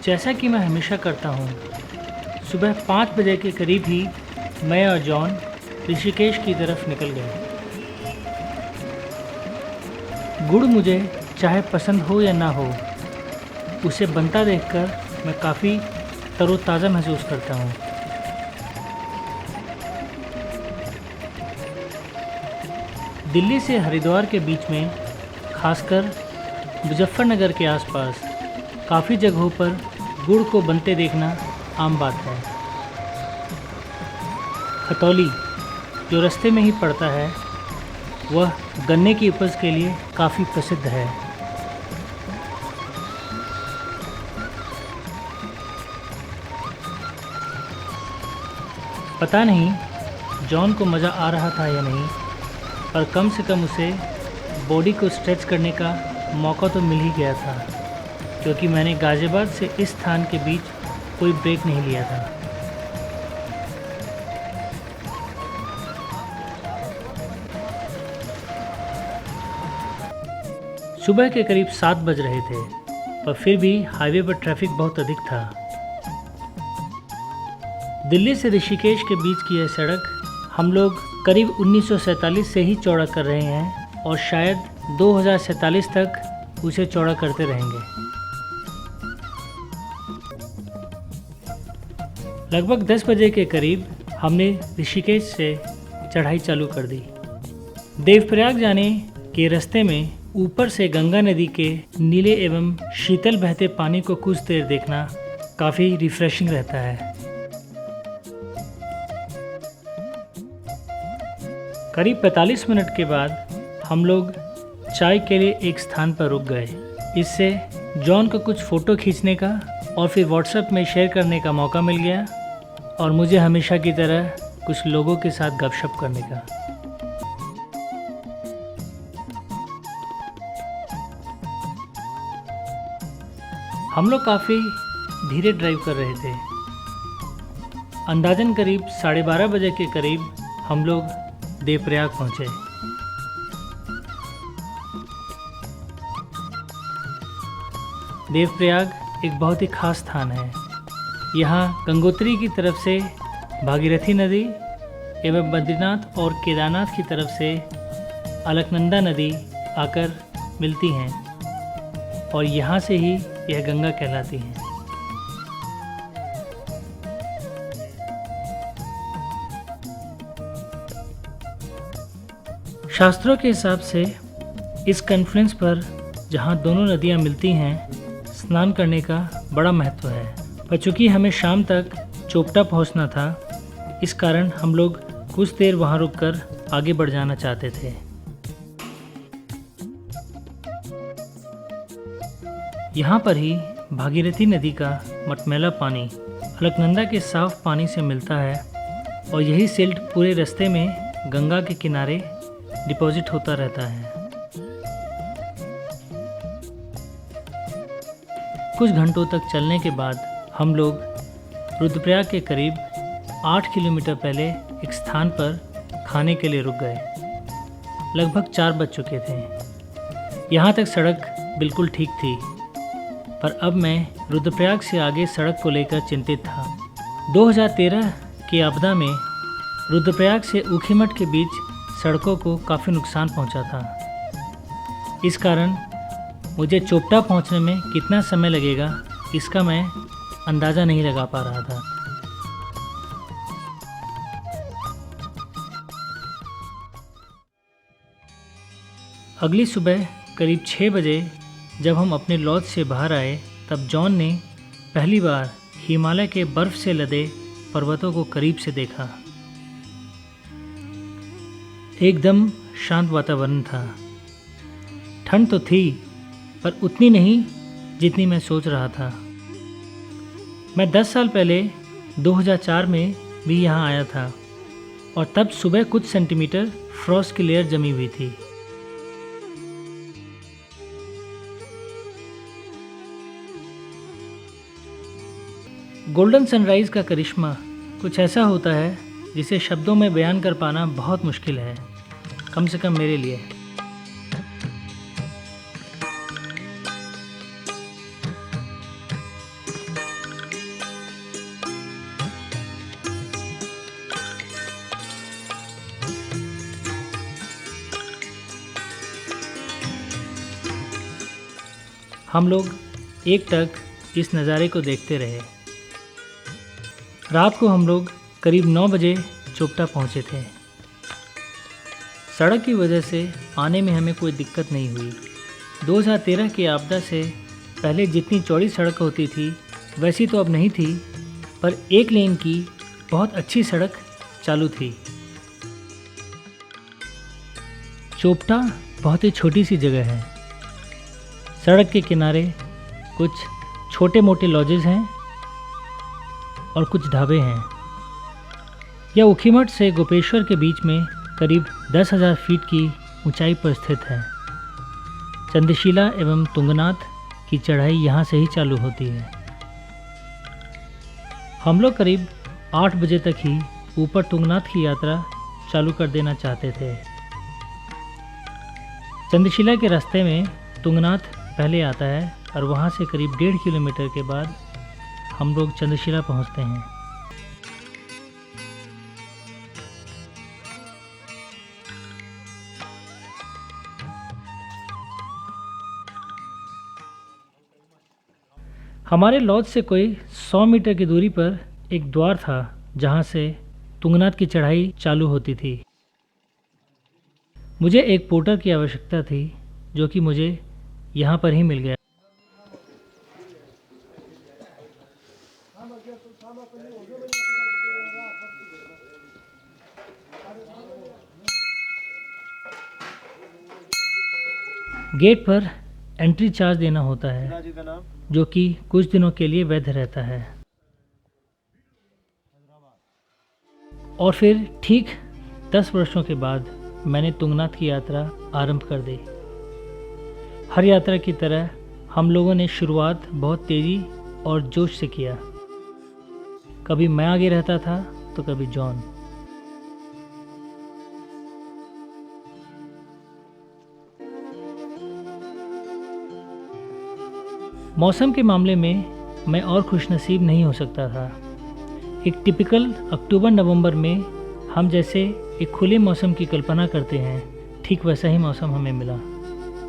जैसा कि मैं हमेशा करता हूँ, सुबह 5 बजे के करीब ही मैं और जॉन ऋषिकेश की तरफ निकल गए। गुड़ मुझे चाहे पसंद हो या ना हो, उसे बनता देखकर मैं काफ़ी तरोताज़ा महसूस करता हूँ। दिल्ली से हरिद्वार के बीच में, खासकर मुजफ्फरनगर के आसपास काफ़ी जगहों पर गुड़ को बनते देखना आम बात है। खतौली, जो रास्ते में ही पड़ता है, वह गन्ने की उपज के लिए काफ़ी प्रसिद्ध है। पता नहीं जॉन को मज़ा आ रहा था या नहीं, पर कम से कम उसे बॉडी को स्ट्रेच करने का मौका तो मिल ही गया था, क्योंकि मैंने गाज़ियाबाद से इस स्थान के बीच कोई ब्रेक नहीं लिया था। सुबह के करीब 7 बज रहे थे, पर फिर भी हाईवे पर ट्रैफिक बहुत अधिक था। दिल्ली से ऋषिकेश के बीच की यह सड़क हम लोग करीब 1947 से ही चौड़ा कर रहे हैं और शायद 2047 तक उसे चौड़ा करते रहेंगे। लगभग 10 बजे के करीब हमने ऋषिकेश से चढ़ाई चालू कर दी। देवप्रयाग जाने के रास्ते में ऊपर से गंगा नदी के नीले एवं शीतल बहते पानी को कुछ देर देखना काफ़ी रिफ्रेशिंग रहता है। करीब 45 मिनट के बाद हम लोग चाय के लिए एक स्थान पर रुक गए। इससे जॉन को कुछ फ़ोटो खींचने का और फिर व्हाट्सएप में शेयर करने का मौका मिल गया, और मुझे हमेशा की तरह कुछ लोगों के साथ गपशप करने का। हम लोग काफ़ी धीरे ड्राइव कर रहे थे। अंदाजन करीब 12:30 बजे के करीब हम लोग देवप्रयाग पहुँचे। देवप्रयाग एक बहुत ही खास स्थान है। यहाँ गंगोत्री की तरफ से भागीरथी नदी एवं बद्रीनाथ और केदारनाथ की तरफ से अलकनंदा नदी आकर मिलती हैं, और यहाँ से ही यह गंगा कहलाती हैं। शास्त्रों के हिसाब से इस कॉन्फ्रेंस पर जहाँ दोनों नदियाँ मिलती हैं, स्नान करने का बड़ा महत्व है। पर चूँकि हमें शाम तक चोपटा पहुँचना था, इस कारण हम लोग कुछ देर वहाँ रुककर आगे बढ़ जाना चाहते थे। यहाँ पर ही भागीरथी नदी का मटमैला पानी अलकनंदा के साफ पानी से मिलता है, और यही सिल्ट पूरे रास्ते में गंगा के किनारे डिपॉजिट होता रहता है। कुछ घंटों तक चलने के बाद हम लोग रुद्रप्रयाग के करीब 8 किलोमीटर पहले एक स्थान पर खाने के लिए रुक गए। लगभग 4 बज चुके थे। यहाँ तक सड़क बिल्कुल ठीक थी, पर अब मैं रुद्रप्रयाग से आगे सड़क को लेकर चिंतित था। 2013 की आपदा में रुद्रप्रयाग से ऊखीमठ के बीच सड़कों को काफ़ी नुकसान पहुंचा था। इस कारण मुझे चोपटा पहुंचने में कितना समय लगेगा, इसका मैं अंदाज़ा नहीं लगा पा रहा था। अगली सुबह करीब 6 बजे जब हम अपने लॉज से बाहर आए, तब जॉन ने पहली बार हिमालय के बर्फ़ से लदे पर्वतों को करीब से देखा। एकदम शांत वातावरण था। ठंड तो थी, पर उतनी नहीं जितनी मैं सोच रहा था। मैं 10 साल पहले 2004 में भी यहाँ आया था, और तब सुबह कुछ सेंटीमीटर फ्रॉस्ट की लेयर जमी हुई थी। गोल्डन सनराइज़ का करिश्मा कुछ ऐसा होता है जिसे शब्दों में बयान कर पाना बहुत मुश्किल है, कम से कम मेरे लिए। हम लोग एकटक इस नज़ारे को देखते रहे। रात को हम लोग करीब 9 बजे चोपटा पहुँचे थे। सड़क की वजह से आने में हमें कोई दिक्कत नहीं हुई। 2013 की आपदा से पहले जितनी चौड़ी सड़क होती थी वैसी तो अब नहीं थी, पर एक लेन की बहुत अच्छी सड़क चालू थी। चोपटा बहुत ही छोटी सी जगह है। सड़क के किनारे कुछ छोटे मोटे लॉजेस हैं और कुछ ढाबे हैं। यह ऊखीमठ से गोपेश्वर के बीच में करीब 10,000 फीट की ऊंचाई पर स्थित है। चंद्रशिला एवं तुंगनाथ की चढ़ाई यहाँ से ही चालू होती है। हम लोग करीब 8 बजे तक ही ऊपर तुंगनाथ की यात्रा चालू कर देना चाहते थे। चंद्रशिला के रास्ते में तुंगनाथ पहले आता है और वहाँ से करीब 1.5 किलोमीटर के बाद हम लोग चंद्रशिला पहुँचते हैं। हमारे लॉज से कोई 100 मीटर की दूरी पर एक द्वार था जहाँ से तुंगनाथ की चढ़ाई चालू होती थी। मुझे एक पोर्टर की आवश्यकता थी जो कि मुझे यहाँ पर ही मिल गया। गेट पर एंट्री चार्ज देना होता है जो कि कुछ दिनों के लिए वैध रहता है और फिर ठीक 10 वर्षों के बाद मैंने तुंगनाथ की यात्रा आरंभ कर दी। हर यात्रा की तरह हम लोगों ने शुरुआत बहुत तेज़ी और जोश से किया। कभी मैं आगे रहता था तो कभी जॉन। मौसम के मामले में मैं और खुशनसीब नहीं हो सकता था। एक टिपिकल अक्टूबर नवंबर में हम जैसे एक खुले मौसम की कल्पना करते हैं, ठीक वैसा ही मौसम हमें मिला।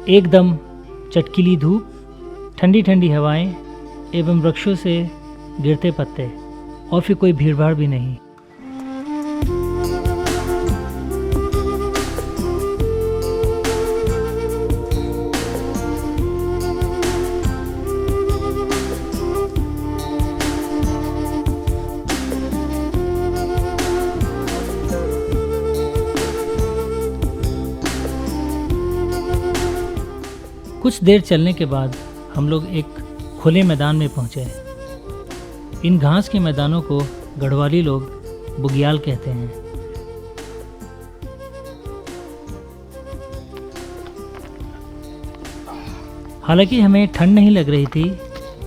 एकदम चटकीली धूप, ठंडी ठंडी हवाएं एवं वृक्षों से गिरते पत्ते और फिर कोई भीड़भाड़ भी नहीं। कुछ देर चलने के बाद हम लोग एक खुले मैदान में पहुंचे। इन घास के मैदानों को गढ़वाली लोग बुग्याल कहते हैं। हालांकि हमें ठंड नहीं लग रही थी,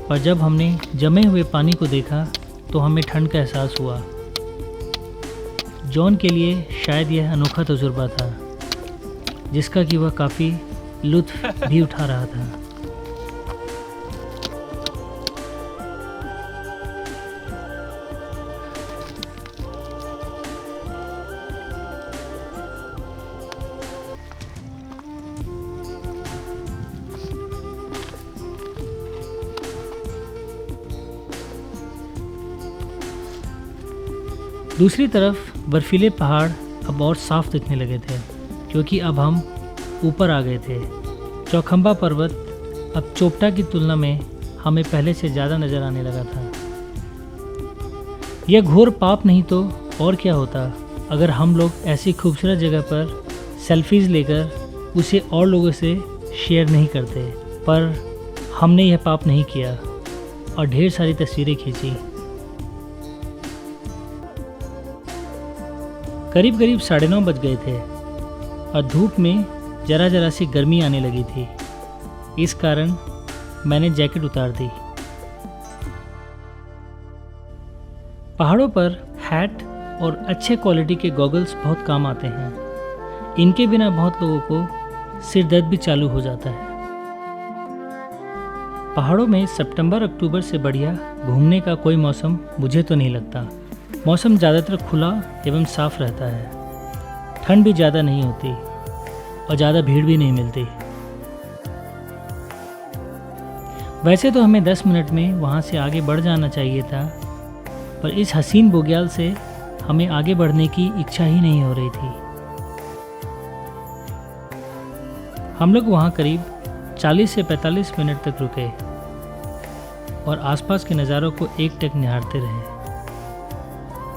पर जब हमने जमे हुए पानी को देखा तो हमें ठंड का एहसास हुआ। जॉन के लिए शायद यह अनोखा तजुर्बा था जिसका कि वह काफ़ी लुत्फ भी उठा रहा था। दूसरी तरफ बर्फीले पहाड़ अब और साफ दिखने लगे थे क्योंकि अब हम ऊपर आ गए थे। चौखंबा पर्वत अब चोपटा की तुलना में हमें पहले से ज़्यादा नज़र आने लगा था। यह घोर पाप नहीं तो और क्या होता अगर हम लोग ऐसी खूबसूरत जगह पर सेल्फीज़ लेकर उसे और लोगों से शेयर नहीं करते, पर हमने यह पाप नहीं किया और ढेर सारी तस्वीरें खींची। करीब करीब 9:30 बज गए थे और धूप में जरा जरा सी गर्मी आने लगी थी। इस कारण मैंने जैकेट उतार दी। पहाड़ों पर हैट और अच्छे क्वालिटी के गॉगल्स बहुत काम आते हैं। इनके बिना बहुत लोगों को सिर दर्द भी चालू हो जाता है। पहाड़ों में सितंबर अक्टूबर से बढ़िया घूमने का कोई मौसम मुझे तो नहीं लगता। मौसम ज़्यादातर खुला एवं साफ रहता है। ठंड भी ज़्यादा नहीं होती और ज़्यादा भीड़ भी नहीं मिलती। वैसे तो हमें 10 मिनट में वहाँ से आगे बढ़ जाना चाहिए था, पर इस हसीन बुग्याल से हमें आगे बढ़ने की इच्छा ही नहीं हो रही थी। हम लोग वहाँ करीब 40 से 45 मिनट तक रुके और आसपास के नज़ारों को एकटक निहारते रहे।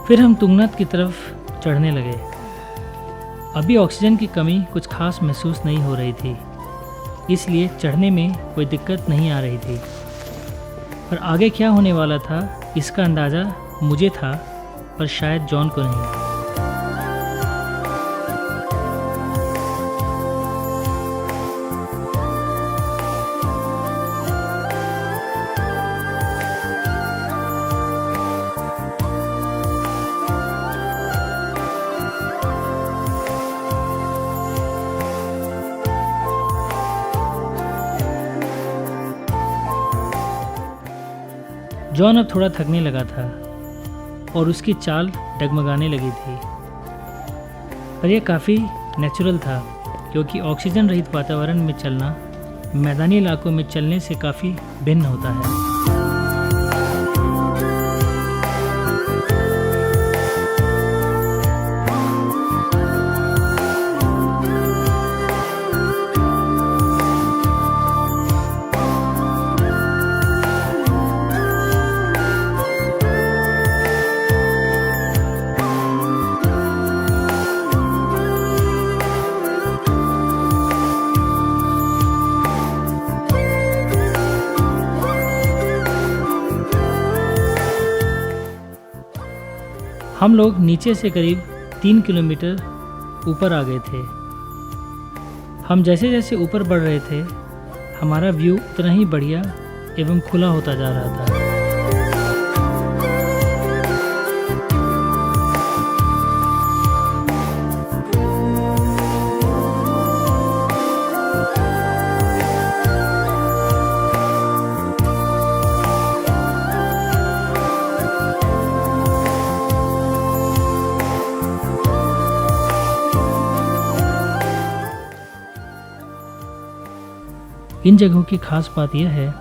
फिर हम तुंगनाथ की तरफ चढ़ने लगे। अभी ऑक्सीजन की कमी कुछ खास महसूस नहीं हो रही थी, इसलिए चढ़ने में कोई दिक्कत नहीं आ रही थी। पर आगे क्या होने वाला था इसका अंदाज़ा मुझे था, पर शायद जॉन को नहीं। जॉन अब थोड़ा थकने लगा था और उसकी चाल डगमगाने लगी थी, पर यह काफ़ी नेचुरल था क्योंकि ऑक्सीजन रहित वातावरण में चलना मैदानी इलाकों में चलने से काफ़ी भिन्न होता है। हम लोग नीचे से करीब 3 किलोमीटर ऊपर आ गए थे। हम जैसे जैसे ऊपर बढ़ रहे थे, हमारा व्यू उतना ही बढ़िया एवं खुला होता जा रहा था। इन जगहों की खास बात यह है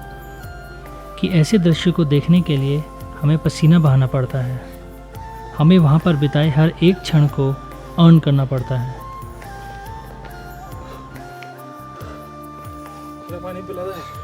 कि ऐसे दृश्य को देखने के लिए हमें पसीना बहाना पड़ता है। हमें वहाँ पर बिताए हर एक क्षण को अर्न करना पड़ता है। पानी पिला दे।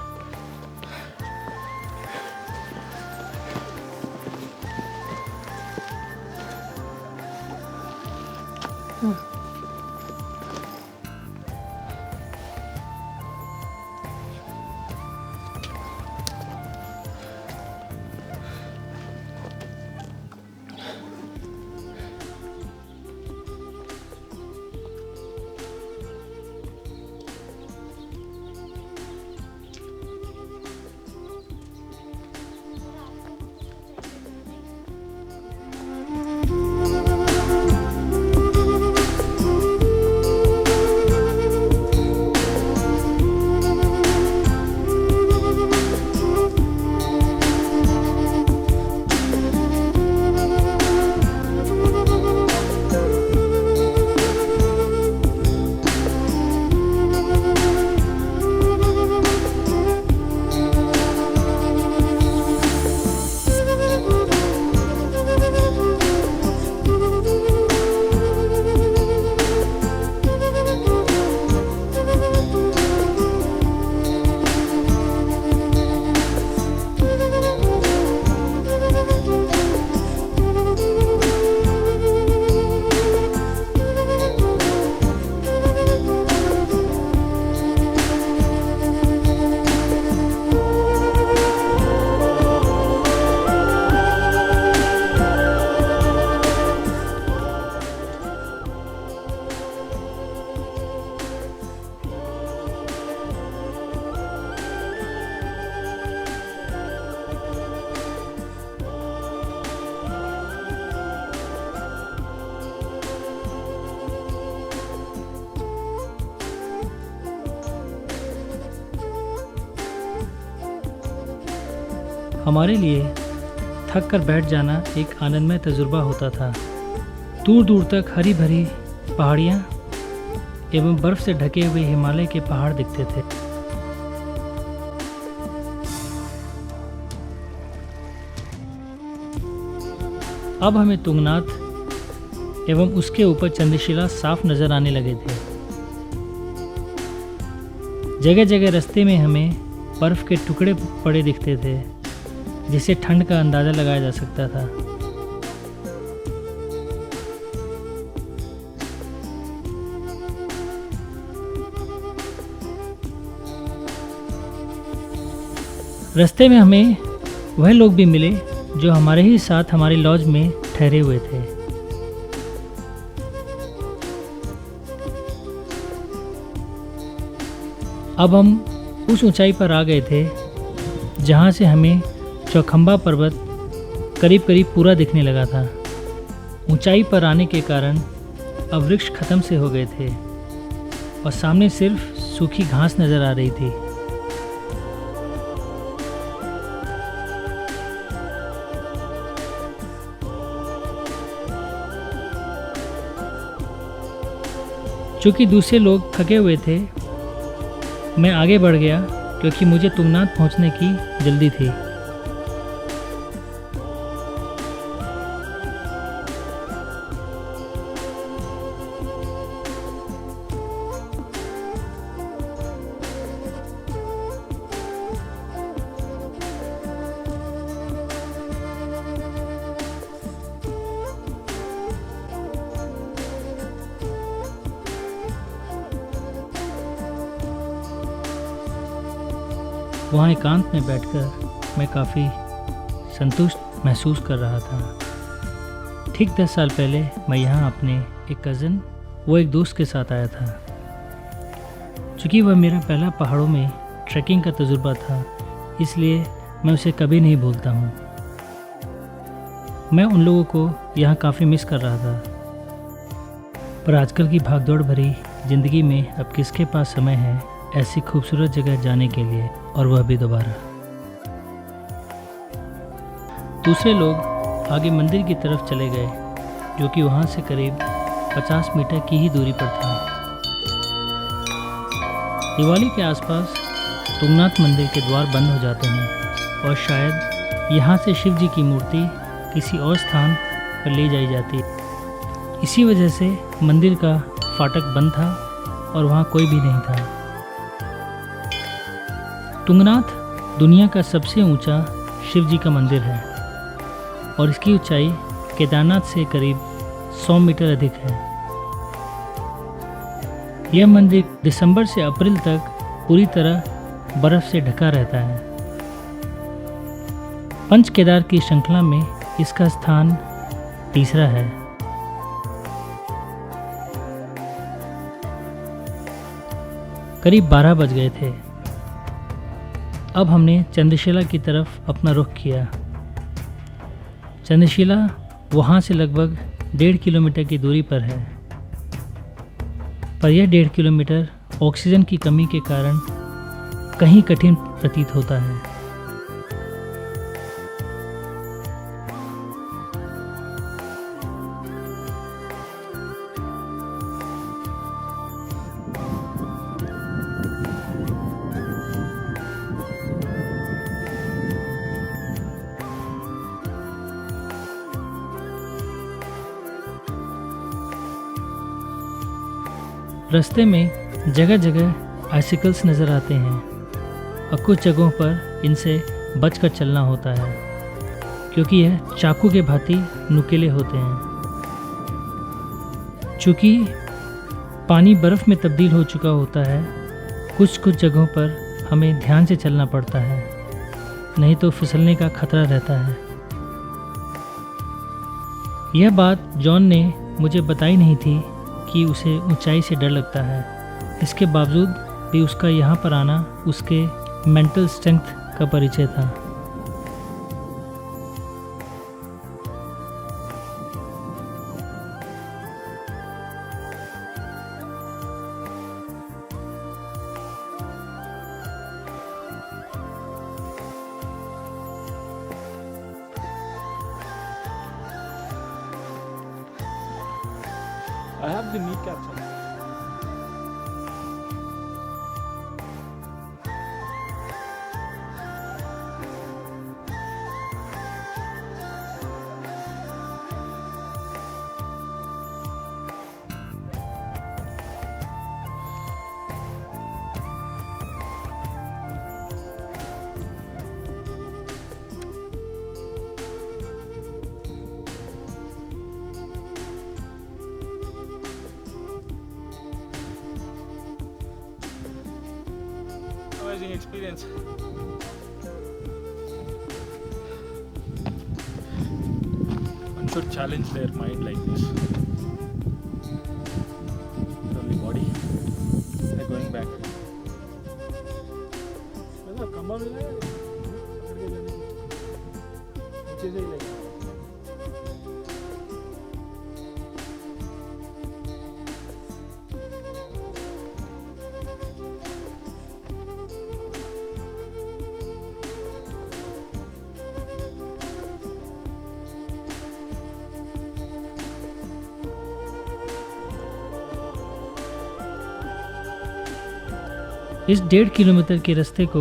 हमारे लिए थक कर बैठ जाना एक आनंदमय तजुर्बा होता था। दूर दूर तक हरी भरी पहाड़ियाँ एवं बर्फ़ से ढके हुए हिमालय के पहाड़ दिखते थे। अब हमें तुंगनाथ एवं उसके ऊपर चंद्रशिला साफ नजर आने लगे थे। जगह जगह रास्ते में हमें बर्फ के टुकड़े पड़े दिखते थे, जिससे ठंड का अंदाज़ा लगाया जा सकता था। रास्ते में हमें वह लोग भी मिले जो हमारे ही साथ हमारी लॉज में ठहरे हुए थे। अब हम उस ऊंचाई पर आ गए थे जहां से हमें चौखंबा पर्वत करीब करीब पूरा दिखने लगा था। ऊंचाई पर आने के कारण अब वृक्ष खत्म से हो गए थे और सामने सिर्फ सूखी घास नज़र आ रही थी। चूँकि दूसरे लोग थके हुए थे, मैं आगे बढ़ गया क्योंकि मुझे तुंगनाथ पहुंचने की जल्दी थी। वहाँ एकांत में बैठकर मैं काफ़ी संतुष्ट महसूस कर रहा था। ठीक 10 साल पहले मैं यहाँ अपने एक कज़न वो एक दोस्त के साथ आया था। चूँकि वह मेरा पहला पहाड़ों में ट्रैकिंग का तजुर्बा था, इसलिए मैं उसे कभी नहीं भूलता हूँ। मैं उन लोगों को यहाँ काफ़ी मिस कर रहा था, पर आजकल की भागदौड़ भरी ज़िंदगी में अब किसके पास समय है ऐसी खूबसूरत जगह जाने के लिए, और वह भी दोबारा। दूसरे लोग आगे मंदिर की तरफ चले गए, जो कि वहाँ से करीब 50 मीटर की ही दूरी पर था। दिवाली के आसपास तुंगनाथ मंदिर के द्वार बंद हो जाते हैं और शायद यहाँ से शिव जी की मूर्ति किसी और स्थान पर ले जाई जाती है। इसी वजह से मंदिर का फाटक बंद था और वहाँ कोई भी नहीं था। तुंगनाथ दुनिया का सबसे ऊंचा शिव जी का मंदिर है और इसकी ऊंचाई केदारनाथ से करीब 100 मीटर अधिक है। यह मंदिर दिसंबर से अप्रैल तक पूरी तरह बर्फ से ढका रहता है। पंच केदार की श्रृंखला में इसका स्थान तीसरा है। करीब 12 बज गए थे। अब हमने चंद्रशिला की तरफ अपना रुख किया। चंद्रशिला वहाँ से लगभग 1.5 किलोमीटर की दूरी पर है, पर यह 1.5 किलोमीटर ऑक्सीजन की कमी के कारण कहीं कठिन प्रतीत होता है। रास्ते में जगह जगह आइसिकल्स नज़र आते हैं और कुछ जगहों पर इनसे बचकर चलना होता है, क्योंकि यह चाकू के भांति नुकीले होते हैं। चूँकि पानी बर्फ़ में तब्दील हो चुका होता है, कुछ कुछ जगहों पर हमें ध्यान से चलना पड़ता है, नहीं तो फिसलने का खतरा रहता है। यह बात जॉन ने मुझे बताई नहीं थी कि उसे ऊंचाई से डर लगता है। इसके बावजूद भी उसका यहाँ पर आना उसके मेंटल स्ट्रेंथ का परिचय था। I have the kneecaps on. amazing experience. One should challenge their mind like this. Only body. They're going back. खंबा मिला है पकड़ के जाने नीचे से ही लगा इस 1.5 किलोमीटर के रास्ते को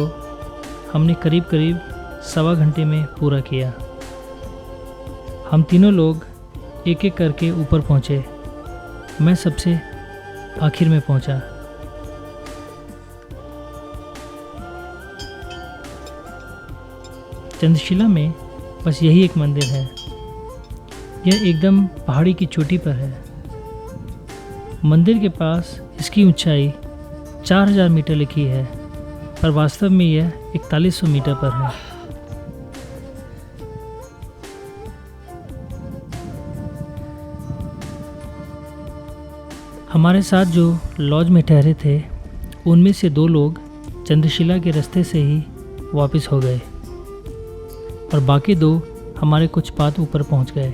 हमने करीब करीब 1.25 घंटे में पूरा किया। हम तीनों लोग एक एक करके ऊपर पहुँचे। मैं सबसे आखिर में पहुँचा। चंद्रशिला में बस यही एक मंदिर है। यह एकदम पहाड़ी की चोटी पर है। मंदिर के पास इसकी ऊंचाई 4000 मीटर लिखी है, पर वास्तव में यह 4100 मीटर पर है। हमारे साथ जो लॉज में ठहरे थे, उनमें से 2 लोग चंद्रशिला के रास्ते से ही वापस हो गए और बाकी 2 हमारे कुछ पात ऊपर पहुंच गए।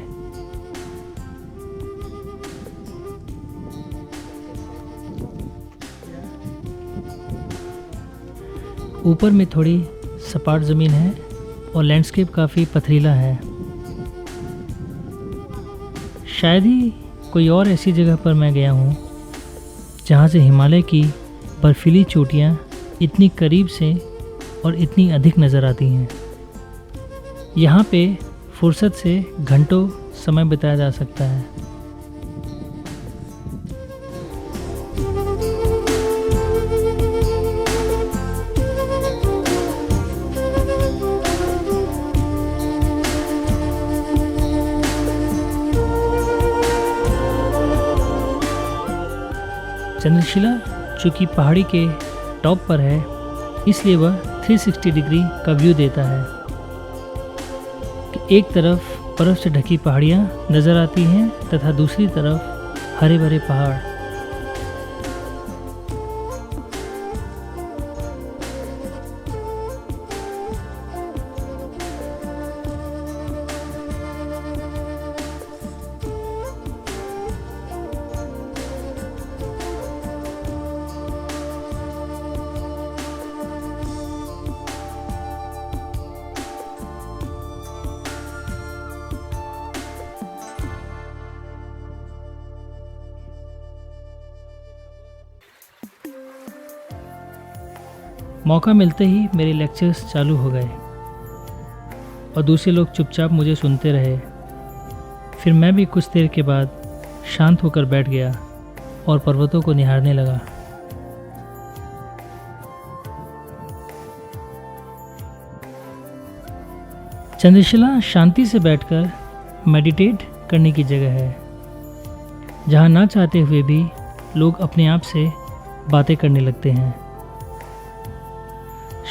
ऊपर में थोड़ी सपाट ज़मीन है और लैंडस्केप काफ़ी पथरीला है। शायद ही कोई और ऐसी जगह पर मैं गया हूँ जहाँ से हिमालय की बर्फीली चोटियाँ इतनी करीब से और इतनी अधिक नज़र आती हैं। यहाँ पे फुर्सत से घंटों समय बिताया जा सकता है। चंद्रशिला चूँकि पहाड़ी के टॉप पर है, इसलिए वह 360 डिग्री का व्यू देता है कि एक तरफ बर्फ़ से ढकी पहाड़ियाँ नज़र आती हैं तथा दूसरी तरफ हरे भरे पहाड़। मौका मिलते ही मेरे लेक्चर्स चालू हो गए और दूसरे लोग चुपचाप मुझे सुनते रहे। फिर मैं भी कुछ देर के बाद शांत होकर बैठ गया और पर्वतों को निहारने लगा। चंद्रशिला शांति से बैठकर मेडिटेट करने की जगह है, जहाँ ना चाहते हुए भी लोग अपने आप से बातें करने लगते हैं।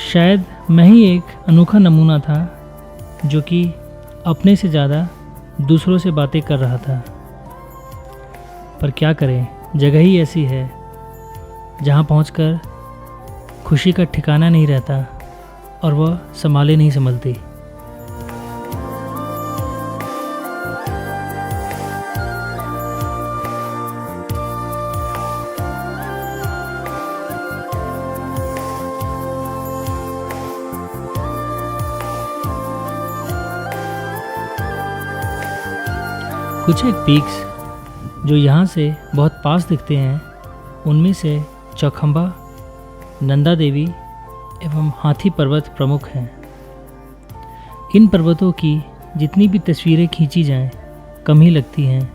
शायद मैं ही एक अनोखा नमूना था जो कि अपने से ज़्यादा दूसरों से बातें कर रहा था। पर क्या करें, जगह ही ऐसी है जहाँ पहुंचकर खुशी का ठिकाना नहीं रहता और वह संभाले नहीं संभलती। कुछ एक पीक्स जो यहाँ से बहुत पास दिखते हैं, उनमें से चौखंबा, नंदा देवी एवं हाथी पर्वत प्रमुख हैं। इन पर्वतों की जितनी भी तस्वीरें खींची जाएं, कम ही लगती हैं।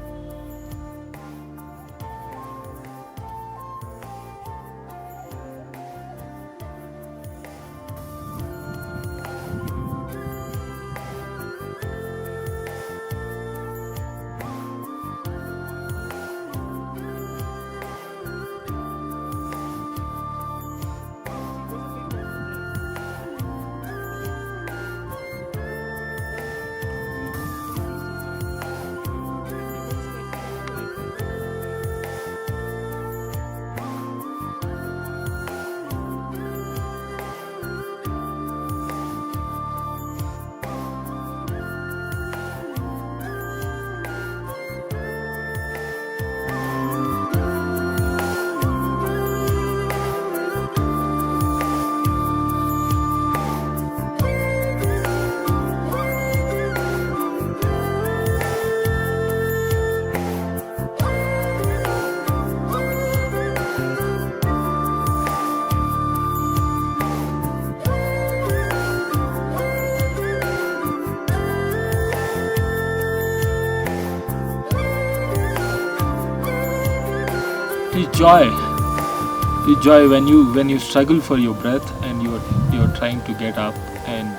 the joy when you struggle for your breath and you're trying to get up and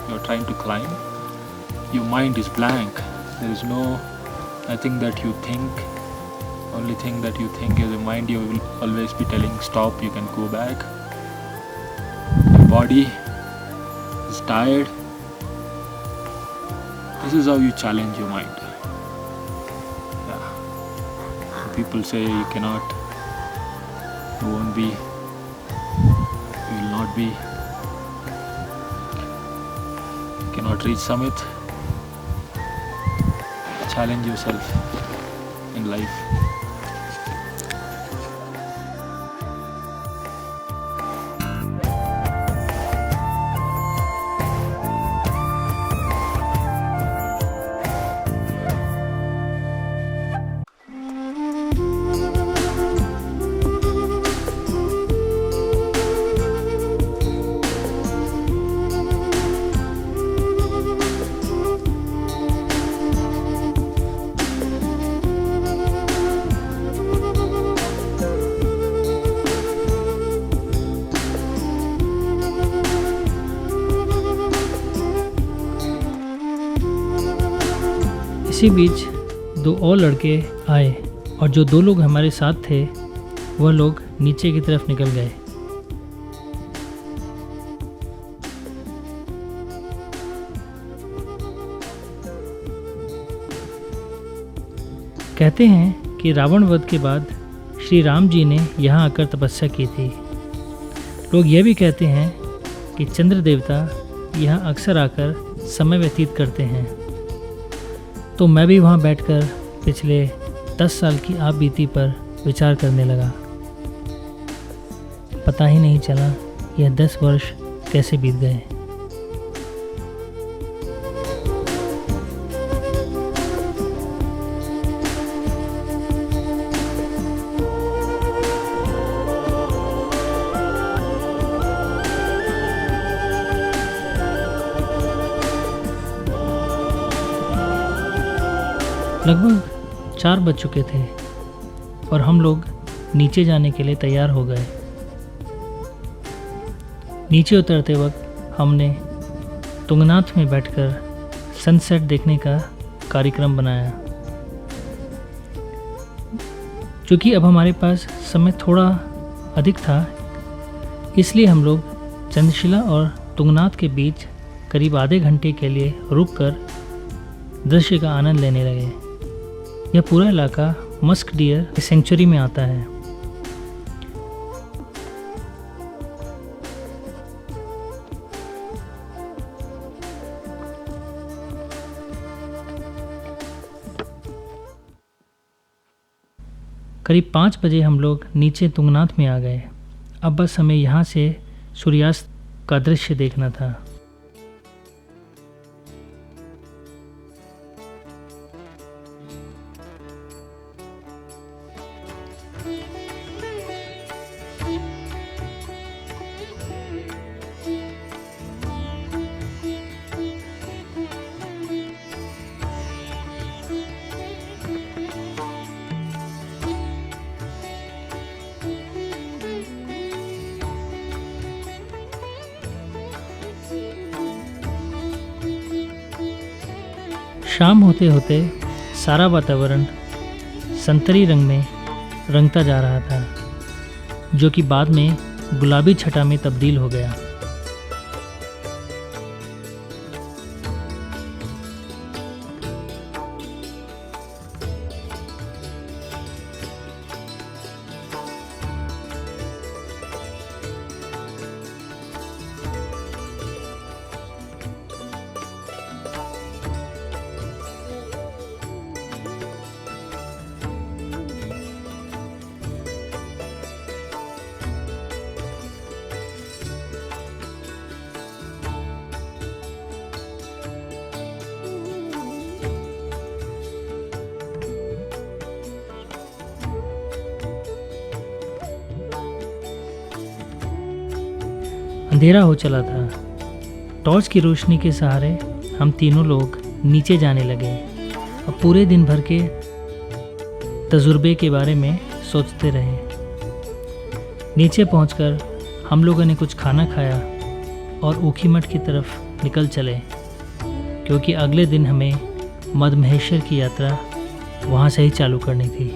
you're trying to climb. Your mind is blank. There is nothing that you think. Only thing that you think is the mind. You will always be telling stop, you can go back. Your body is tired. This is how you challenge your mind. Yeah. People say you cannot, you won't be, you will not be, you cannot reach summit. Challenge yourself in life. इसी बीच दो और लड़के आए और जो दो लोग हमारे साथ थे वह लोग नीचे की तरफ निकल गए। कहते हैं कि रावण वध के बाद श्री राम जी ने यहाँ आकर तपस्या की थी। लोग यह भी कहते हैं कि चंद्र देवता यहाँ अक्सर आकर समय व्यतीत करते हैं। तो मैं भी वहाँ बैठकर पिछले 10 साल की आप बीती पर विचार करने लगा। पता ही नहीं चला यह 10 वर्ष कैसे बीत गए। लगभग 4 बज चुके थे और हम लोग नीचे जाने के लिए तैयार हो गए। नीचे उतरते वक्त हमने तुंगनाथ में बैठकर सनसेट देखने का कार्यक्रम बनाया। क्योंकि अब हमारे पास समय थोड़ा अधिक था, इसलिए हम लोग चंद्रशिला और तुंगनाथ के बीच करीब आधे घंटे के लिए रुककर दृश्य का आनंद लेने लगे। यह पूरा इलाका मस्क डियर सेंचुरी में आता है। करीब 5 बजे हम लोग नीचे तुंगनाथ में आ गए। अब बस हमें यहाँ से सूर्यास्त का दृश्य देखना था। शाम होते होते सारा वातावरण संतरी रंग में रंगता जा रहा था, जो कि बाद में गुलाबी छटा में तब्दील हो गया। अंधेरा हो चला था। टॉर्च की रोशनी के सहारे हम तीनों लोग नीचे जाने लगे और पूरे दिन भर के तजुर्बे के बारे में सोचते रहे। नीचे पहुंचकर हम लोगों ने कुछ खाना खाया और ऊखीमठ की तरफ निकल चले, क्योंकि अगले दिन हमें मद्महेश्वर की यात्रा वहाँ से ही चालू करनी थी।